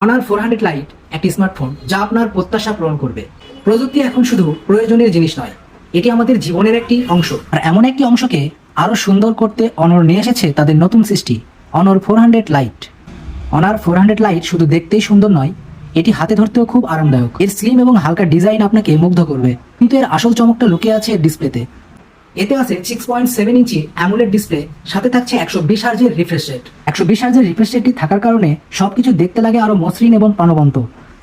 Honour 400 light একটি smartphone যা আপনার প্রত্যাশা পূরণ করবে। প্রযুক্তি এখন শুধু প্রয়োজনীয় জিনিস নয়, এটি আমাদের জীবনের একটি অংশ। আর এমন একটি অংশকে আরো সুন্দর করতে অনর নিয়ে এসেছে তাদের নতুন সৃষ্টি অনর 400 লাইট। অনার 400 লাইট শুধু দেখতেই সুন্দর নয়, এটি হাতে ধরতেও খুব আরামদায়ক। এর স্লিম এবং হালকা ডিজাইন আপনাকে মুগ্ধ করবে, কিন্তু এর আসল চমকটা লুকিয়ে আছে এর ডিসপ্লেতে। এতে আছে 6.7 ইঞ্চি অ্যামোলেড ডিসপ্লে, সাথে থাকছে 120 হার্জের রিফ্রেশ রেট। 120 হার্জের রিফ্রেশ রেটটি থাকার কারণে সবকিছু দেখতে লাগে আরো মসৃণ এবং প্রাণবন্ত।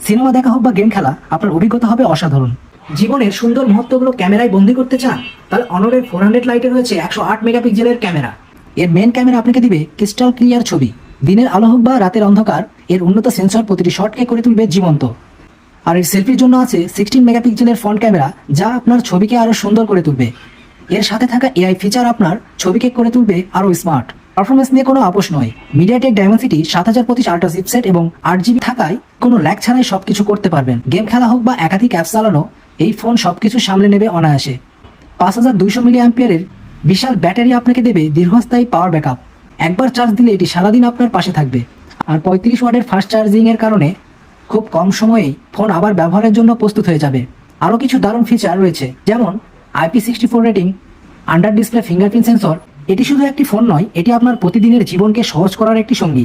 সিনেমা দেখা হোক বা গেম খেলা, আপনার অভিজ্ঞতা হবে অসাধারণ। জীবনের সুন্দর মুহূর্তগুলো ক্যামেরায় বন্দি করতে চান, তাহলে অনরের 400 লাইটে রয়েছে 108 মেগাপিক্সেলের ক্যামেরা। এর মেন ক্যামেরা আপনাকে দিবে ক্রিস্টাল ক্লিয়ার ছবি। দিনের আলো হোক বা রাতের অন্ধকার, এর উন্নত সেন্সর প্রতিটি শটকে করে তুলবে জীবন্ত। আর এর সেলফির জন্য আছে 16 মেগাপিক্সেলের ফ্রন্ট ক্যামেরা, যা আপনার ছবিকে আরো সুন্দর করে তুলবে। এর সাথে থাকা এআই ফিচার আপনার ছবিকে করে তুলবে আরো স্মার্ট। পারফরমেন্স নিয়ে কোনো আপোষ নয়। মিডিয়াটেক ডায়মেনসিটি 7025 আল্ট্রা চিপসেট এবং 8GB থাকায় কোনো ল্যাগ ছাড়াই সবকিছু করতে পারবেন। গেম খেলা হোক বা একাধিক অ্যাপস চালানো, এই ফোন সবকিছু সামলে নেবে অনায়াসে। 5200 মিলি অ্যাম্পিয়ারের বিশাল ব্যাটারি আপনাকে দেবে দীর্ঘস্থায়ী পাওয়ার ব্যাকআপ। একবার চার্জ দিলে এটি সারাদিন আপনার পাশে থাকবে। আর 35 ওয়াটের ফাস্ট চার্জিং এর কারণে খুব কম সময়েই ফোন আবার ব্যবহারের জন্য প্রস্তুত হয়ে যাবে। আরও কিছু দারুণ ফিচার রয়েছে, যেমন IP64 rating, under display fingerprint sensor. এটি শুধু একটি ফোন নয়, এটি আপনার প্রতিদিনের জীবনকে সহজ করার একটি সঙ্গী।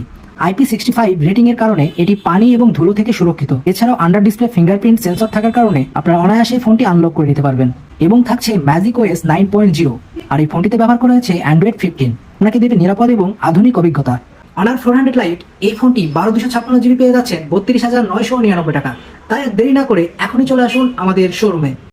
IP65 রেটিং এর কারণে এটি পানি এবং ধুলো থেকে সুরক্ষিত। এছাড়াও আন্ডার ডিসপ্লে ফিঙ্গারপ্রিন্ট সেন্সর থাকার কারণে আপনারা অনায়াসে ফোনটি আনলক করে নিতে পারবেন। এবং থাকছে ম্যাজিক OS 9.0। আর এই ফোনটিতে ব্যবহার করা হয়েছে Android 15। আপনাকে দেবে নিরাপদ এবং আধুনিক অভিজ্ঞতা। অনার 400 লাইট এই ফোনটি 12256 জিবি পেয়ে যাচ্ছেন 32,999 টাকা। তাই আর দেরি না করে এখনই চলে আসুন আমাদের শোরুমে।